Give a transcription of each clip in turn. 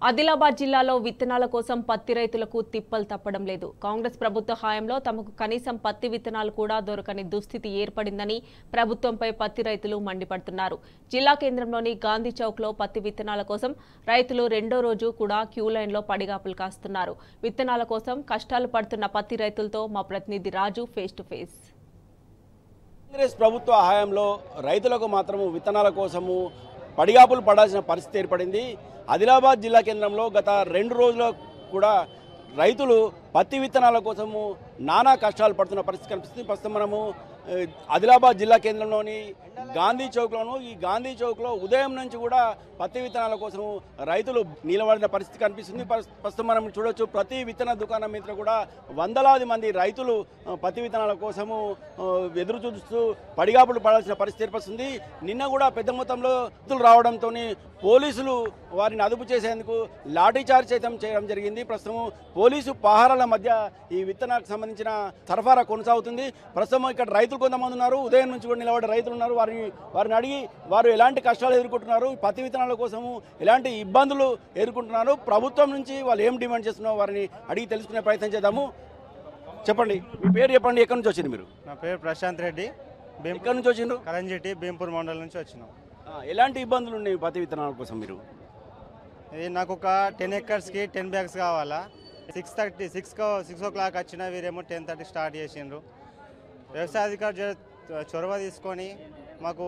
ఆదిలాబాద్ జిల్లాలో విత్తనాల కోసం పత్తి రైతులకు తిప్పలు తప్పడం లేదు. కాంగ్రెస్ ప్రభుత్వ హయాంలో తమకు కనీసం పత్తి విత్తనాలు కూడా దొరకని దుస్థితి ఏర్పడిందని ప్రభుత్వంపై పత్తి రైతులు మండిపడుతున్నారు. జిల్లా కేంద్రంలోని గాంధీ చౌక్లో పత్తి విత్తనాల కోసం రైతులు రెండో రోజు కూడా క్యూ లైన్లో పడిగాపులు కాస్తున్నారు. విత్తనాల కోసం కష్టాలు పడుతున్న పత్తి రైతులతో మా ప్రతినిధి రాజు ఫేస్ టు ఫేస్. కాంగ్రెస్ ప్రభుత్వ హయాంలో రైతులకు మాత్రము విత్తనాల కోసము పడిగాపులు పడాల్సిన పరిస్థితి ఏర్పడింది. ఆదిలాబాద్ జిల్లా కేంద్రంలో గత 2 రోజులు కూడా రైతులు పత్తి విత్తనాల కోసము నానా కష్టాలు పడుతున్న పరిస్థితి కనిపిస్తుంది. ప్రస్తుతం మనము ఆదిలాబాద్ జిల్లా కేంద్రంలోని గాంధీ చౌక్లోను ఈ గాంధీ చౌక్లో ఉదయం నుంచి కూడా పత్తి విత్తనాల కోసం రైతులు నిలబడిన పరిస్థితి కనిపిస్తుంది. ప్రస్తుతం మనం చూడొచ్చు, ప్రతి విత్తన దుకాణం మీద కూడా వందలాది మంది రైతులు పత్తి విత్తనాల కోసము ఎదురు చూస్తూ పడిగాపులు పడాల్సిన పరిస్థితి ఏర్పడుతుంది. నిన్న కూడా పెద్ద మొత్తంలో రావడంతో పోలీసులు వారిని అదుపు చేసేందుకు లాఠీచార్జ్ సైతం చేయడం జరిగింది. ప్రస్తుతం పోలీసు పహారాల మధ్య ఈ విత్తనాలకు సంబంధించిన సరఫరా కొనసాగుతుంది. ప్రస్తుతం ఇక్కడ రైతులు కొంతమంది ఉన్నారు, ఉదయం నుంచి కూడా నిలబడే రైతులు ఉన్నారు. వారిని అడిగి వారు ఎలాంటి కష్టాలు ఎదుర్కొంటున్నారు, పత్తి విత్తనాల కోసము ఎలాంటి ఇబ్బందులు ఎదుర్కొంటున్నారు, ప్రభుత్వం నుంచి వాళ్ళు ఏం డిమాండ్ చేస్తున్నారో వారిని అడిగి తెలుసుకునే ప్రయత్నం చేద్దాము. చెప్పండి, మీ పేరు చెప్పండి, ఎక్కడి నుంచి వచ్చింది మీరు? నా పేరు ప్రశాంత్ రెడ్డి. ఎక్కడి నుంచి వచ్చిండ్రు? కరంజెట్టి భీంపూర్ మండలం నుంచి వచ్చినాం. ఎలాంటి ఇబ్బందులు ఉన్నాయి పత్తి విత్తనాల కోసం మీరు? నాకు ఒక 10 acresకి 10 bags కావాలా. 6 o'clock వచ్చిన వీరేమో 10:30 స్టార్ట్ చేసిండ్రు. వ్యవసాయ అధికారులు చొరవ తీసుకొని మాకు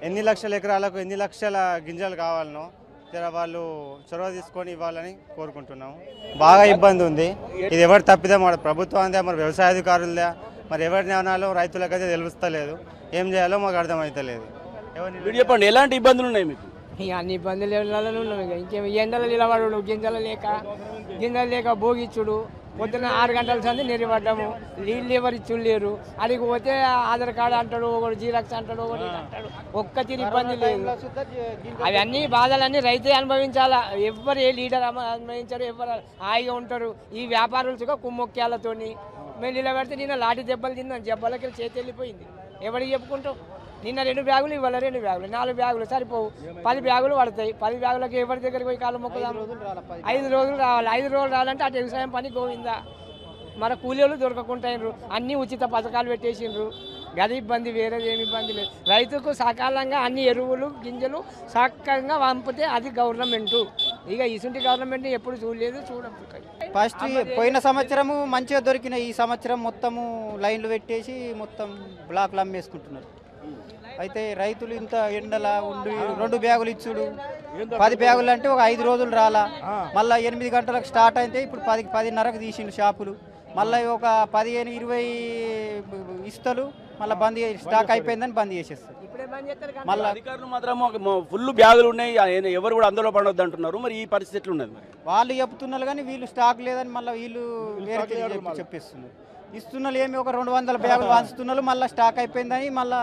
ఎన్ని లక్షల ఎకరాలకు ఎన్ని లక్షల గింజలు కావాలనో వాళ్ళు చొరవ తీసుకొని ఇవ్వాలని కోరుకుంటున్నాము. బాగా ఇబ్బంది ఉంది. ఇది ఎవరు తప్పిదే, మన ప్రభుత్వం మరి వ్యవసాయ అధికారులదే, మరి ఎవరిని అనాలో రైతులకైతే తెలుస్తలేదు. ఏం చేయాలో మాకు అర్థమవుతలేదు. చెప్పండి, ఎలాంటి ఇబ్బందులు ఉన్నాయి మీకు? అన్ని ఇబ్బందులు ఉన్నాం. ఇంకేం ఎండలు నిలబడు, గింజలు లేక భోగిచ్చుడు, పొద్దున 6 గంటల సంది నిలబడ్డాము. నీళ్ళు ఎవరిచ్చుడు లేరు. అడిగి పోతే ఆధార్ కార్డు అంటాడు, ఒకటి జీరాక్స్ అంటాడు, ఒకటి అంటాడు. ఒక్క తీరు ఇబ్బంది లేదు. అవన్నీ బాధలన్నీ రైతే అనుభవించాలా. ఎవరు ఏ లీడర్ అనుభవించారు, ఎవరు హాయిగా ఉంటారు. ఈ వ్యాపారులుగా కుమ్మొక్కేళ్లతోని మేము నిలబెడితే నిన్న లాఠీ దెబ్బలు తిన్నాం. దెబ్బలకి చేతి వెళ్ళిపోయింది. ఎవరికి చెప్పుకుంటాం? నిన్న 2 బ్యాగులు, ఇవాళ 2 బ్యాగులు, 4 బ్యాగులు సరిపోవు. 10 బ్యాగులు పడతాయి. 10 బ్యాగులకి ఎవరి దగ్గరికి పోయి కాళ్ళు మొక్కుదాం? 5 రోజులు రావాలి. 5 రోజులు రావాలంటే అటు వ్యవసాయం పని గోవిందా. మన కూలీలు దొరకకుంటాయినరు. అన్ని ఉచిత పథకాలు పెట్టేసిండ్రు. గది ఇబ్బంది, వేరేది ఏమి ఇబ్బంది లేదు. రైతుకు సకాలంగా అన్ని ఎరువులు గింజలు చక్కగా పంపితే అది గవర్నమెంటు. ఇక ఇసుంటి గవర్నమెంట్ ఎప్పుడు చూడలేదు, చూడదు. ఫస్ట్ పోయిన సంవత్సరము మంచిగా దొరికిన, ఈ సంవత్సరం మొత్తము లైన్లు పెట్టేసి మొత్తం బ్లాక్లు అమ్మేసుకుంటున్నారు. అయితే రైతులు ఇంత ఎండలా ఉండి 2 బ్యాగులు ఇచ్చుడు, 10 బ్యాగులు అంటే ఒక 5 రోజులు రాలా. మళ్ళీ 8 గంటలకు స్టార్ట్ అయితే ఇప్పుడు 10:30కు తీసిండు షాపులు. మళ్ళీ ఒక 15-20 ఇస్తలు మళ్ళీ బంద్, స్టాక్ అయిపోయిందని బంద్ చేసేస్తారు. మళ్ళీ అధికారులు మాత్రం ఫుల్ బ్యాగులు ఉన్నాయి, ఎవరు కూడా అందులో పడవద్దు అంటున్నారు. మరి ఈ పరిస్థితి ఎట్లున్నది? వాళ్ళు చెప్తున్నారు కానీ వీళ్ళు స్టాక్ లేదని మళ్ళీ వీళ్ళు వేరే చెప్పిస్తున్నారు. ఇస్తున్నారు ఏమి ఒక 200 బ్యాగులు వాంచుతున్నారు, మళ్ళీ స్టాక్ అయిపోయిందని మళ్ళీ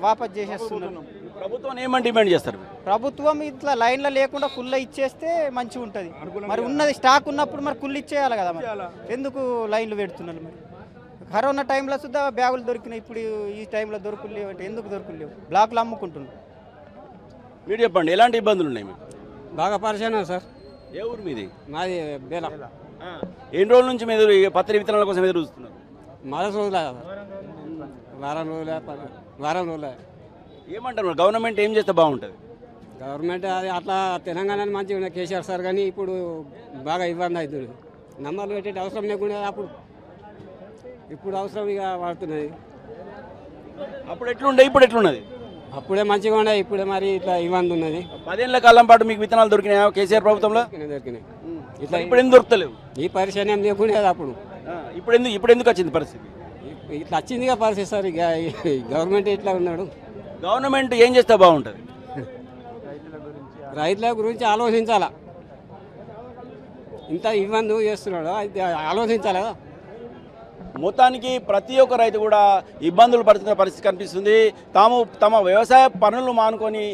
వాపస్ చేసేస్తున్నారు. ప్రభుత్వం ఏమని డిమాండ్ చేస్తారు? ప్రభుత్వం ఇట్లా లైన్లో లేకుండా కుళ్ళ ఇచ్చేస్తే మంచిగా ఉంటుంది. మరి ఉన్నది స్టాక్ ఉన్నప్పుడు మరి కుళ్ళు ఇచ్చేయాలి కదా. మరి ఎందుకు లైన్లు పెడుతున్నారు? మరి కరోనా టైంలో సుద్ధా బ్యాగులు దొరికినాయి, ఇప్పుడు ఈ టైంలో దొరకలేవు అంటే ఎందుకు దొరకలేవు? బ్లాక్లు అమ్ముకుంటున్నారు. మీరు చెప్పండి, ఎలాంటి ఇబ్బందులు ఉన్నాయి మీకు? బాగా పరిచయం సార్. ఏ ఊరు మీది? మాది బేలా. ఎన్ని రోజుల నుంచి మీరు పత్తి విత్తనాల కోసం ఎదురు చూస్తున్నారు? మొదటి రోజుల వారం రోజుల ఏమంటారు, గవర్నమెంట్ ఏం చేస్తే బాగుంటుంది? గవర్నమెంట్ అది అట్లా తెలంగాణ మంచిగా ఉన్నాయి కేసీఆర్ సార్, కానీ ఇప్పుడు బాగా ఇబ్బంది అవుతుంది. నంబర్లు పెట్టే అవసరం లేకుండా ఇప్పుడు అవసరం ఇక వాడుతున్నది. అప్పుడు ఎట్లుండే, ఇప్పుడు ఎట్లున్నది? అప్పుడే మంచిగా ఉండే, ఇప్పుడే మరి ఇట్లా ఇబ్బంది ఉన్నది. 10 ఏళ్ల కాలం పాటు మీకు విత్తనాలు దొరికినాయా కేసీఆర్ ప్రభుత్వంలో? దొరికినాయి. ఇట్లా ఇప్పుడు ఎందుకు దొరుకుతలేవు? ఈ పరిచయం ఏం లేకుండా అప్పుడు. ఇప్పుడు ఎందుకు వచ్చింది పరిస్థితి? ఇట్లా వచ్చిందిగా పరిస్థితి సార్. ఇక గవర్నమెంట్ ఇట్లా ఉన్నాడు. గవర్నమెంట్ ఏం చేస్తే బాగుంటుంది? రైతుల గురించి ఆలోచించాలా. ఇంత ఇబ్బంది చేస్తున్నాడు, ఆలోచించాలా. మొత్తానికి ప్రతి ఒక్క రైతు కూడా ఇబ్బందులు పడుతున్న పరిస్థితి కనిపిస్తుంది. తమ వ్యవసాయ పనులు మానుకొని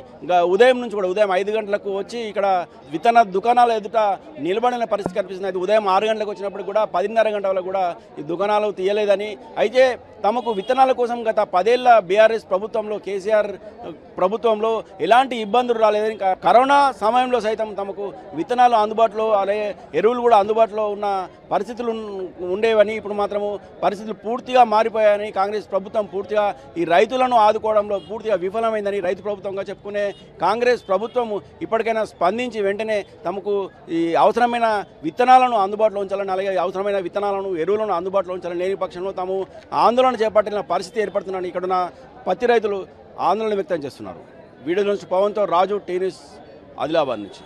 ఉదయం నుంచి కూడా ఉదయం 5 గంటలకు వచ్చి ఇక్కడ విత్తన దుకాణాల ఎదుట నిలబడిన పరిస్థితి కనిపిస్తుంది. ఉదయం 6 గంటలకు వచ్చినప్పుడు కూడా 10:30 గంటల కూడా ఈ దుకాణాలు తీయలేదని, అయితే తమకు విత్తనాల కోసం గత 10 ఏళ్ల బీఆర్ఎస్ ప్రభుత్వంలో కేసీఆర్ ప్రభుత్వంలో ఎలాంటి ఇబ్బందులు రాలేదని కరోనా సమయంలో సైతం తమకు విత్తనాలు అందుబాటులో అలాగే ఎరువులు కూడా అందుబాటులో ఉన్న పరిస్థితులు ఉండేవని ఇప్పుడు మాత్రము పరిస్థితులు పూర్తిగా మారిపోయాయని కాంగ్రెస్ ప్రభుత్వం పూర్తిగా ఈ రైతులను ఆదుకోవడంలో పూర్తిగా విఫలమైందని రైతు ప్రభుత్వంగా చెప్పుకునే కాంగ్రెస్ ప్రభుత్వం ఇప్పటికైనా స్పందించి వెంటనే తమకు ఈ అవసరమైన విత్తనాలను అందుబాటులో ఉంచాలని అలాగే అవసరమైన విత్తనాలను ఎరువులను అందుబాటులో ఉంచాలని లేని పక్షంలో తాము ఆందోళన చేపట్టిన పరిస్థితి ఏర్పడుతుందని ఇక్కడున్న పత్తి రైతులు ఆందోళన వ్యక్తం చేస్తున్నారు. వీడియో నుంచి పవన్తో రాజు, టీ న్యూస్, ఆదిలాబాద్ నుంచి.